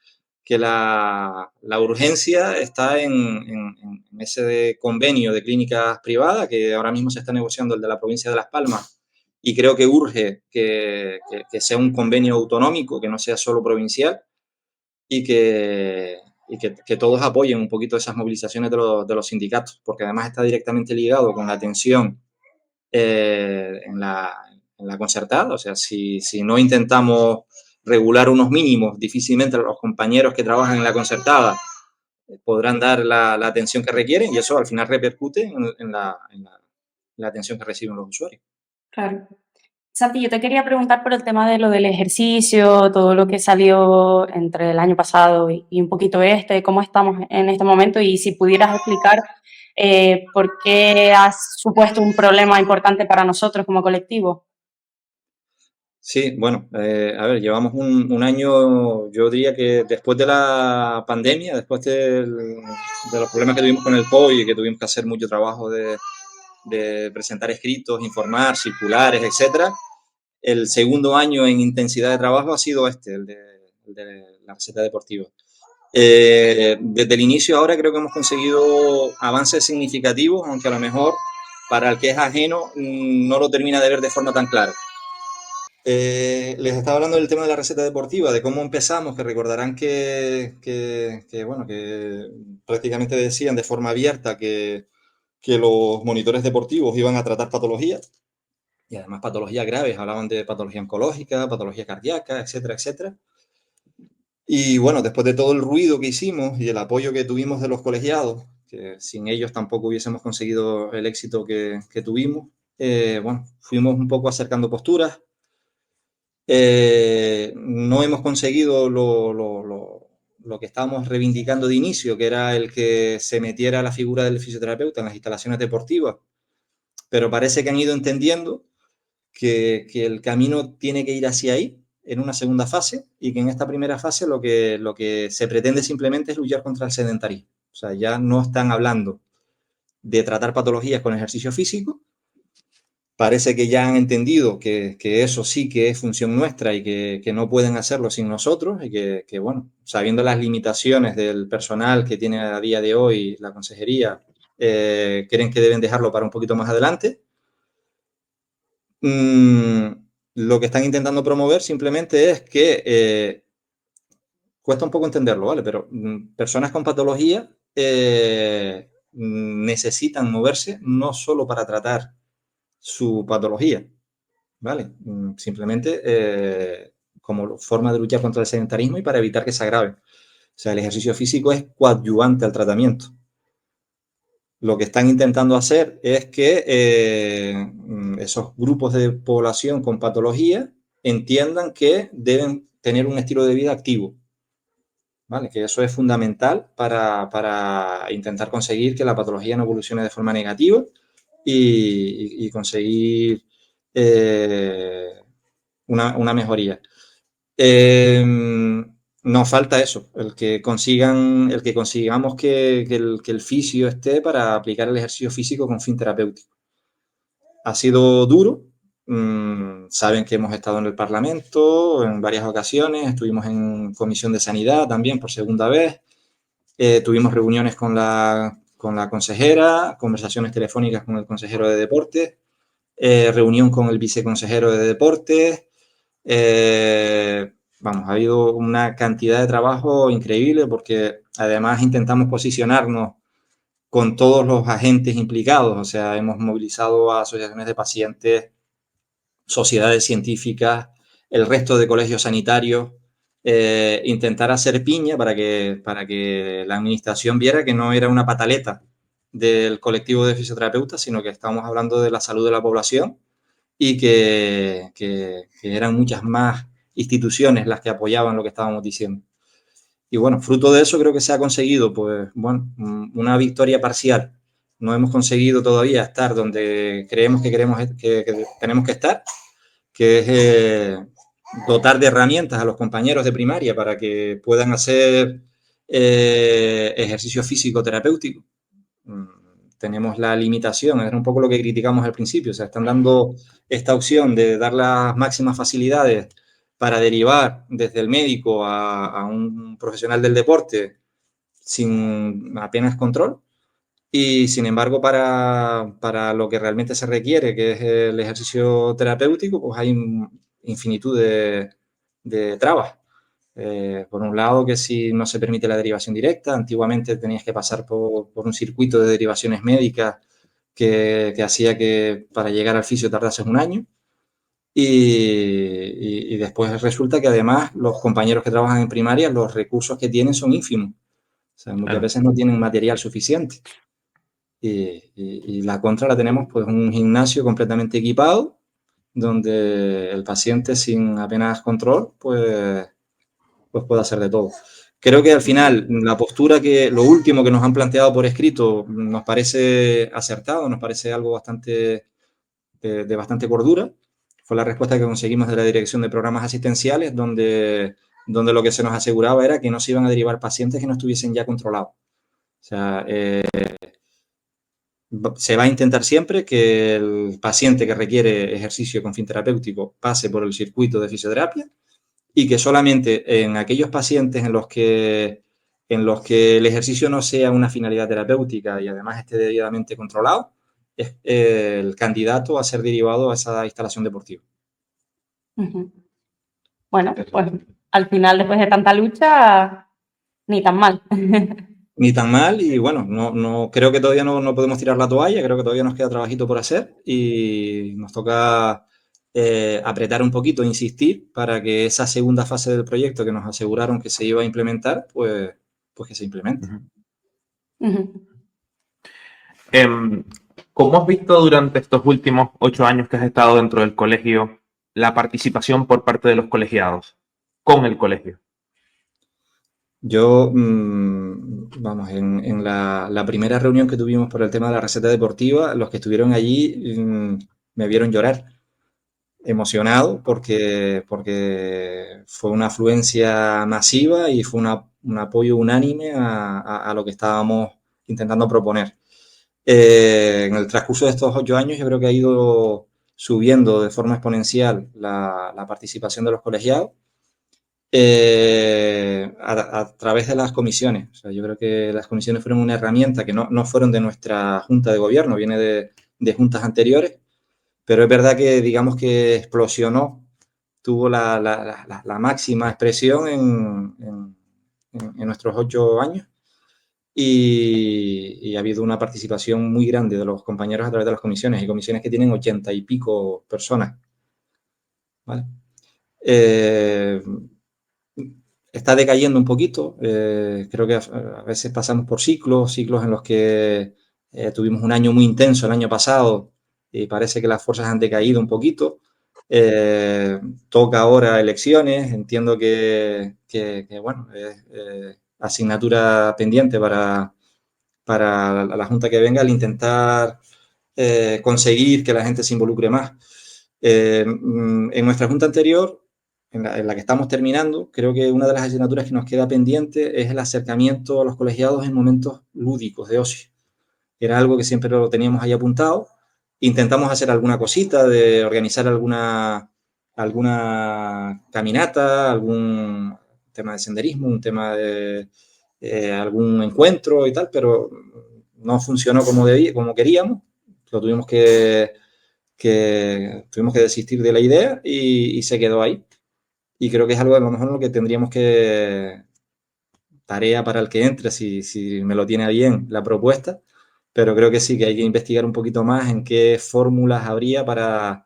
la urgencia está en ese convenio de clínicas privadas, que ahora mismo se está negociando el de la provincia de Las Palmas, y creo que urge que sea un convenio autonómico, que no sea solo provincial, y que todos apoyen un poquito esas movilizaciones de los sindicatos, porque además está directamente ligado con la atención en la concertada. O sea, si no intentamos regular unos mínimos, difícilmente los compañeros que trabajan en la concertada podrán dar la atención que requieren y eso al final repercute en la atención que reciben los usuarios. Claro. Santi, yo te quería preguntar por el tema de lo del ejercicio, todo lo que salió entre el año pasado y un poquito cómo estamos en este momento y si pudieras explicar por qué has supuesto un problema importante para nosotros como colectivo. Sí, bueno, a ver, llevamos un año, yo diría que después de la pandemia, después de los problemas que tuvimos con el COVID y que tuvimos que hacer mucho trabajo de presentar escritos, informar, circulares, etcétera, el segundo año en intensidad de trabajo ha sido el de la receta deportiva. Desde el inicio ahora creo que hemos conseguido avances significativos, aunque a lo mejor para el que es ajeno no lo termina de ver de forma tan clara. Les estaba hablando del tema de la receta deportiva, de cómo empezamos, que recordarán que prácticamente decían de forma abierta que los monitores deportivos iban a tratar patologías, y además patologías graves, hablaban de patología oncológica, patología cardíaca, etcétera, etcétera. Y bueno, después de todo el ruido que hicimos y el apoyo que tuvimos de los colegiados, que sin ellos tampoco hubiésemos conseguido el éxito que tuvimos, bueno, fuimos un poco acercando posturas. No hemos conseguido lo que estábamos reivindicando de inicio, que era el que se metiera la figura del fisioterapeuta en las instalaciones deportivas, pero parece que han ido entendiendo que el camino tiene que ir hacia ahí en una segunda fase y que en esta primera fase lo que se pretende simplemente es luchar contra el sedentarismo. O sea, ya no están hablando de tratar patologías con ejercicio físico. Parece que ya han entendido que eso sí que es función nuestra y que no pueden hacerlo sin nosotros y que, bueno, sabiendo las limitaciones del personal que tiene a día de hoy la consejería, creen que deben dejarlo para un poquito más adelante. Lo que están intentando promover simplemente es que cuesta un poco entenderlo, ¿vale? Pero personas con patología necesitan moverse no solo para tratar su patología, ¿vale? Simplemente como forma de luchar contra el sedentarismo y para evitar que se agrave. O sea, el ejercicio físico es coadyuvante al tratamiento. Lo que están intentando hacer es que esos grupos de población con patología entiendan que deben tener un estilo de vida activo, ¿vale? Que eso es fundamental para intentar conseguir que la patología no evolucione de forma negativa y conseguir una mejoría. Nos falta eso, el que consigamos que el fisio esté para aplicar el ejercicio físico con fin terapéutico. Ha sido duro. Saben que hemos estado en el Parlamento en varias ocasiones, estuvimos en Comisión de Sanidad también por segunda vez, tuvimos reuniones con la consejera, conversaciones telefónicas con el consejero de Deportes, reunión con el viceconsejero de Deportes. Vamos, ha habido una cantidad de trabajo increíble porque además intentamos posicionarnos con todos los agentes implicados, o sea, hemos movilizado a asociaciones de pacientes, sociedades científicas, el resto de colegios sanitarios, intentar hacer piña para que la administración viera que no era una pataleta del colectivo de fisioterapeutas, sino que estamos hablando de la salud de la población y que eran muchas más instituciones las que apoyaban lo que estábamos diciendo. Y bueno, fruto de eso creo que se ha conseguido, pues, bueno, una victoria parcial. No hemos conseguido todavía estar donde creemos que tenemos que estar, que es dotar de herramientas a los compañeros de primaria para que puedan hacer ejercicio físico terapéutico. Tenemos la limitación, era un poco lo que criticamos al principio, o sea, están dando esta opción de dar las máximas facilidades para derivar desde el médico a un profesional del deporte sin apenas control y, sin embargo, para lo que realmente se requiere, que es el ejercicio terapéutico, pues hay infinitud de trabas. Por un lado, que si no se permite la derivación directa, antiguamente tenías que pasar por un circuito de derivaciones médicas que hacía que para llegar al fisio tardases un año. y después resulta que además los compañeros que trabajan en primaria, los recursos que tienen son ínfimos. O sea, muchas veces no tienen material suficiente. Y la contra la tenemos, pues, un gimnasio completamente equipado, donde el paciente sin apenas control, pues puede hacer de todo. Creo que al final la postura lo último que nos han planteado por escrito nos parece acertado, nos parece algo bastante de bastante cordura. Fue la respuesta que conseguimos de la Dirección de Programas Asistenciales, donde lo que se nos aseguraba era que no se iban a derivar pacientes que no estuviesen ya controlados. O sea, se va a intentar siempre que el paciente que requiere ejercicio con fin terapéutico pase por el circuito de fisioterapia y que solamente en aquellos pacientes en los que el ejercicio no sea una finalidad terapéutica y además esté debidamente controlado, es el candidato a ser derivado a esa instalación deportiva. Bueno, pues al final, después de tanta lucha, ni tan mal. Ni tan mal, y bueno, no creo que todavía no podemos tirar la toalla, creo que todavía nos queda trabajito por hacer y nos toca apretar un poquito, insistir para que esa segunda fase del proyecto que nos aseguraron que se iba a implementar, pues que se implemente. ¿Cómo has visto durante estos últimos 8 años que has estado dentro del colegio la participación por parte de los colegiados con el colegio? Yo, vamos, en la primera reunión que tuvimos por el tema de la receta deportiva, los que estuvieron allí me vieron llorar, emocionado, porque fue una afluencia masiva y fue un apoyo unánime a lo que estábamos intentando proponer. En el transcurso de estos 8 años yo creo que ha ido subiendo de forma exponencial la participación de los colegiados. A través de las comisiones. O sea, yo creo que las comisiones fueron una herramienta que no fueron de nuestra junta de gobierno, viene de juntas anteriores, pero es verdad que digamos que explosionó, tuvo la máxima expresión en nuestros 8 años y ha habido una participación muy grande de los compañeros a través de las comisiones, y comisiones que tienen 80 y pico personas. ¿Vale? Está decayendo un poquito. Creo que a veces pasamos por ciclos en los que tuvimos un año muy intenso el año pasado y parece que las fuerzas han decaído un poquito. Toca ahora elecciones. Entiendo que bueno, es asignatura pendiente para la Junta que venga el intentar conseguir que la gente se involucre más. En nuestra Junta anterior, en la que estamos terminando, creo que una de las asignaturas que nos queda pendiente es el acercamiento a los colegiados en momentos lúdicos de ocio. Era algo que siempre lo teníamos ahí apuntado. Intentamos hacer alguna cosita, de organizar alguna caminata, algún tema de senderismo, un tema de algún encuentro y tal, pero no funcionó como queríamos. Lo tuvimos que desistir de la idea y se quedó ahí. Y creo que es algo a lo mejor en lo que tendríamos que, tarea para el que entre, si me lo tiene bien la propuesta, pero creo que sí, que hay que investigar un poquito más en qué fórmulas habría para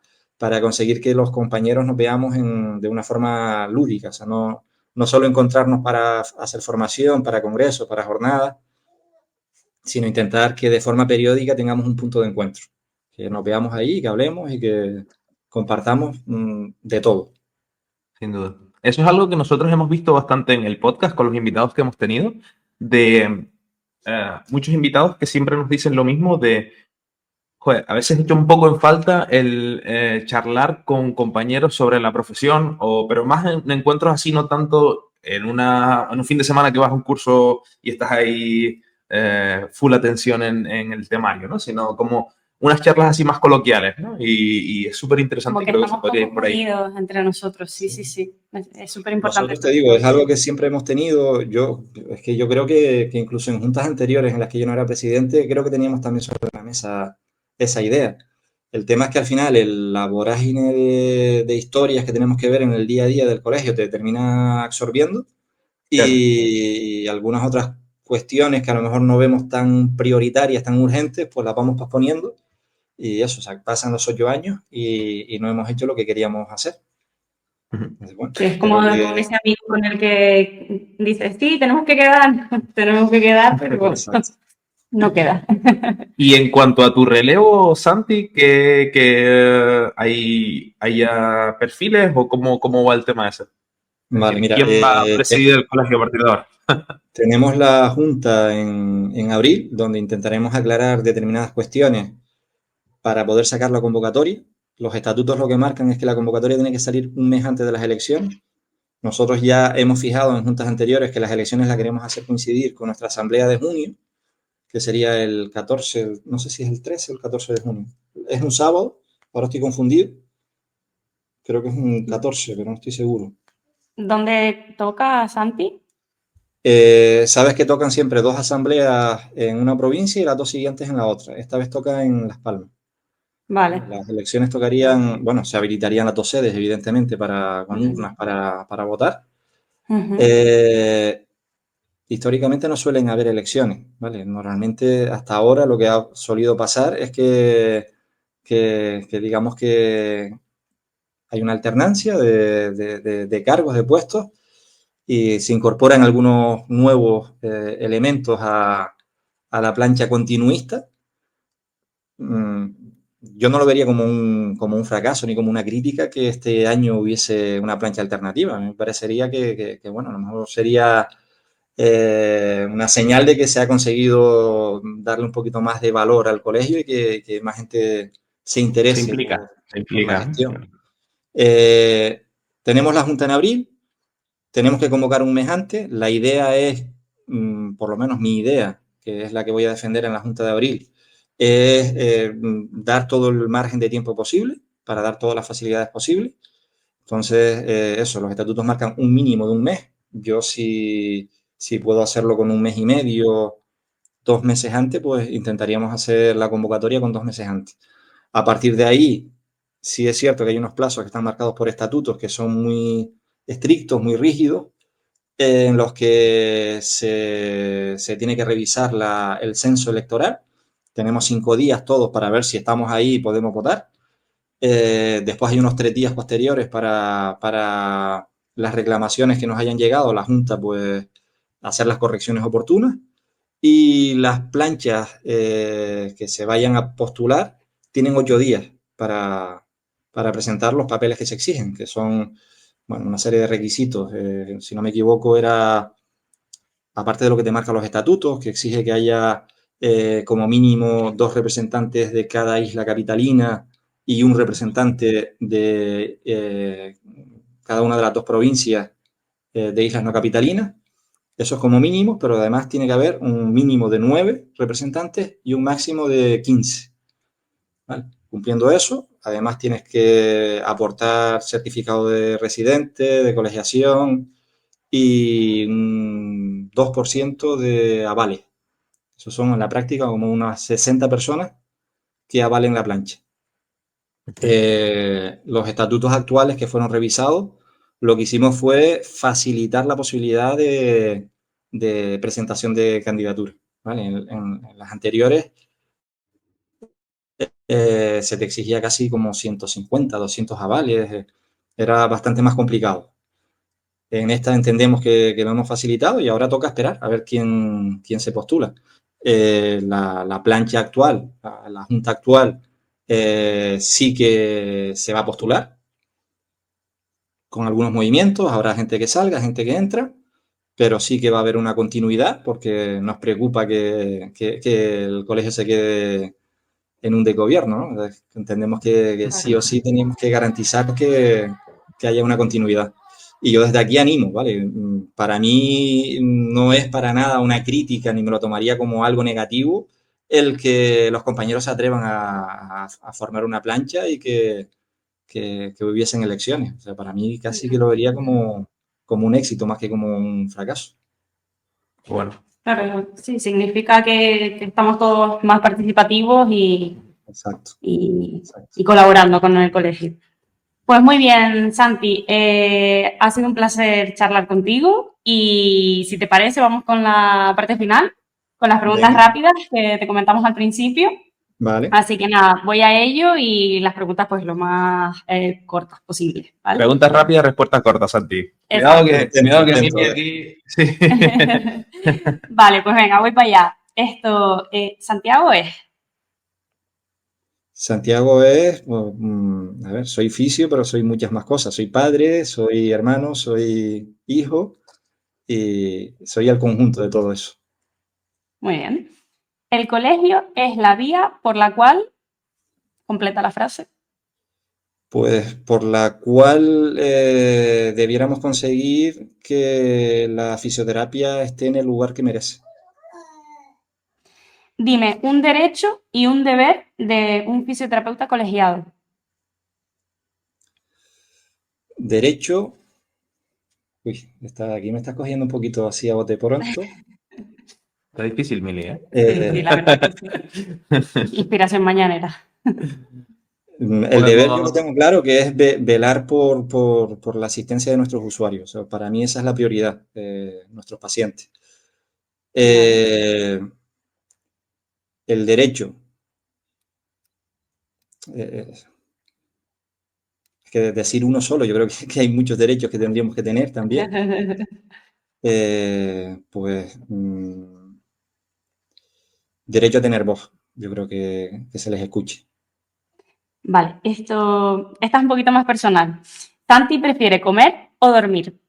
conseguir que los compañeros nos veamos de una forma lúdica, o sea, no solo encontrarnos para hacer formación, para congresos, para jornadas, sino intentar que de forma periódica tengamos un punto de encuentro, que nos veamos ahí, que hablemos y que compartamos de todo. Sin duda. Eso es algo que nosotros hemos visto bastante en el podcast con los invitados que hemos tenido, de muchos invitados que siempre nos dicen lo mismo de, joder, a veces he hecho un poco en falta el charlar con compañeros sobre la profesión, pero más en encuentros así, no tanto en un fin de semana que vas a un curso y estás ahí full atención en el temario, ¿no? Sino como unas charlas así más coloquiales, ¿no? Y es súper interesante. Como que creo que se podría ir por ahí. Entre nosotros, sí. Es súper importante. Nosotros, te digo, es algo que siempre hemos tenido. Yo creo que incluso en juntas anteriores en las que yo no era presidente, creo que teníamos también sobre la mesa esa idea. El tema es que al final la vorágine de historias que tenemos que ver en el día a día del colegio te termina absorbiendo, y algunas otras cuestiones que a lo mejor no vemos tan prioritarias, tan urgentes, pues las vamos posponiendo. y eso, o sea, pasan los 8 años y no hemos hecho lo que queríamos hacer. Entonces, bueno, sí, es como con ese amigo con el que dices, sí, tenemos que quedar, pero no queda. Y en cuanto a tu relevo, Santi, ¿que haya perfiles o cómo va el tema ese? Vale, mira, ¿quién va a presidir el colegio a partir de ahora? Tenemos la junta en abril, donde intentaremos aclarar determinadas cuestiones para poder sacar la convocatoria. Los estatutos lo que marcan es que la convocatoria tiene que salir un mes antes de las elecciones. Nosotros ya hemos fijado en juntas anteriores que las elecciones las queremos hacer coincidir con nuestra asamblea de junio, que sería el 14, no sé si es el 13 o el 14 de junio. Es un sábado, ahora estoy confundido. Creo que es un 14, pero no estoy seguro. ¿Dónde toca, Santi? Sabes que tocan siempre 2 asambleas en una provincia y las 2 siguientes en la otra. Esta vez toca en Las Palmas. Vale. Las elecciones tocarían, bueno, se habilitarían las 2 sedes, evidentemente, con urnas para votar. Históricamente no suelen haber elecciones, ¿vale? Normalmente, hasta ahora, lo que ha solido pasar es que digamos que hay una alternancia de cargos, de puestos, y se incorporan algunos nuevos elementos a la plancha continuista. Yo no lo vería como un fracaso ni como una crítica que este año hubiese una plancha alternativa. Me parecería que bueno, a lo mejor sería una señal de que se ha conseguido darle un poquito más de valor al colegio y que más gente se interese por la gestión. Tenemos la Junta en abril, tenemos que convocar un mes antes. La idea es, por lo menos mi idea, que es la que voy a defender en la Junta de abril, es dar todo el margen de tiempo posible para dar todas las facilidades posibles. Entonces, eso, los estatutos marcan un mínimo de un mes. Yo si puedo hacerlo con un mes y medio, 2 meses antes, pues intentaríamos hacer la convocatoria con 2 meses antes. A partir de ahí, sí es cierto que hay unos plazos que están marcados por estatutos que son muy estrictos, muy rígidos, en los que se tiene que revisar el censo electoral. Tenemos 5 días todos para ver si estamos ahí y podemos votar. Después hay unos 3 días posteriores para las reclamaciones que nos hayan llegado a la Junta, pues hacer las correcciones oportunas. Y las planchas que se vayan a postular tienen 8 días para presentar los papeles que se exigen, que son, bueno, una serie de requisitos. Si no me equivoco, era, aparte de lo que te marcan los estatutos, que exige que haya como mínimo 2 representantes de cada isla capitalina y un representante de cada una de las 2 provincias de islas no capitalinas. Eso es como mínimo, pero además tiene que haber un mínimo de 9 representantes y un máximo de 15. ¿Vale? Cumpliendo eso, además tienes que aportar certificado de residente, de colegiación y un 2% de avales. Eso son en la práctica como unas 60 personas que avalen la plancha. Los estatutos actuales que fueron revisados, lo que hicimos fue facilitar la posibilidad de presentación de candidatura. ¿Vale? En las anteriores se te exigía casi como 150, 200 avales, era bastante más complicado. En esta entendemos que lo hemos facilitado y ahora toca esperar a ver quién se postula. La plancha actual, la junta actual, sí que se va a postular con algunos movimientos, habrá gente que salga, gente que entra, pero sí que va a haber una continuidad porque nos preocupa que el colegio se quede en un desgobierno, ¿no? Entendemos que sí o sí tenemos que garantizar que haya una continuidad. Y yo desde aquí animo, ¿vale? Para mí no es para nada una crítica ni me lo tomaría como algo negativo el que los compañeros se atrevan a formar una plancha y que hubiesen elecciones. O sea, para mí casi que lo vería como un éxito más que como un fracaso. Bueno. Claro, sí, significa que estamos todos más participativos y colaborando con el colegio. Pues muy bien, Santi, ha sido un placer charlar contigo y si te parece vamos con la parte final, con las preguntas rápidas que te comentamos al principio. Vale. Así que nada, voy a ello y las preguntas pues lo más cortas posible, ¿vale? Preguntas rápidas, respuestas cortas, Santi. Cuidado que Mimi aquí... Sí. Vale, pues venga, voy para allá. ¿Santiago es? Santiago es, a ver, soy fisio, pero soy muchas más cosas. Soy padre, soy hermano, soy hijo y soy el conjunto de todo eso. Muy bien. El colegio es la vía por la cual, completa la frase. Pues por la cual debiéramos conseguir que la fisioterapia esté en el lugar que merece. Dime un derecho y un deber de un fisioterapeuta colegiado. Derecho. Uy, aquí me estás cogiendo un poquito así a bote pronto. Está difícil, Mili, ¿eh? Sí, la verdad que sí. Inspiración mañanera. El deber yo lo tengo claro, que es velar por la asistencia de nuestros usuarios. O sea, para mí esa es la prioridad, nuestros pacientes. El derecho. Es que decir uno solo, yo creo que hay muchos derechos que tendríamos que tener también. Pues derecho a tener voz, yo creo que se les escuche. Vale, esta es un poquito más personal. ¿Santi prefiere comer o dormir?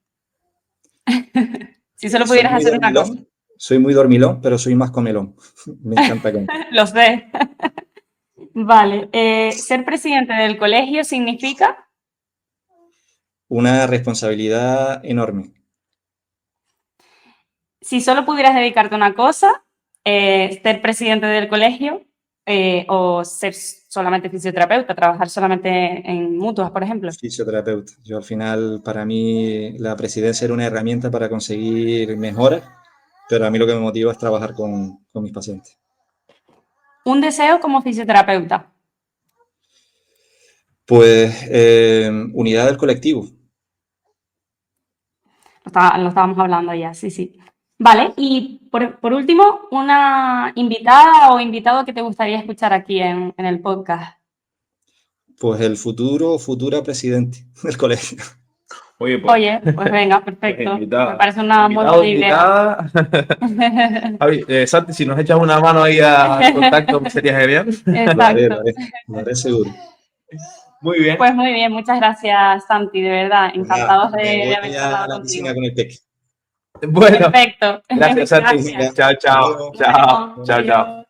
Si solo pudieras hacer una cosa. Soy muy dormilón, pero soy más comelón. Me encanta comer. Lo sé. Vale, ser presidente del colegio significa... Una responsabilidad enorme. Si solo pudieras dedicarte a una cosa, ser presidente del colegio o ser solamente fisioterapeuta, trabajar solamente en mutuas, por ejemplo. Fisioterapeuta. Yo al final, para mí, la presidencia era una herramienta para conseguir mejoras, pero a mí lo que me motiva es trabajar con mis pacientes. Un deseo como fisioterapeuta. Pues unidad del colectivo. Lo estábamos hablando ya, sí, sí. Vale, y por último, una invitada o invitado que te gustaría escuchar aquí en el podcast. Pues el futura presidente del colegio. Oye, pues venga, perfecto. Me parece una muy buena idea. Santi, si nos echas una mano ahí al contacto, sería genial. Exacto. Lo haré seguro. Muy bien. Pues muy bien, muchas gracias, Santi, de verdad. Encantados de haber hablado a la piscina con el peque. Bueno, perfecto. Gracias, Santi. Chao, chao. Chao, chao, chao.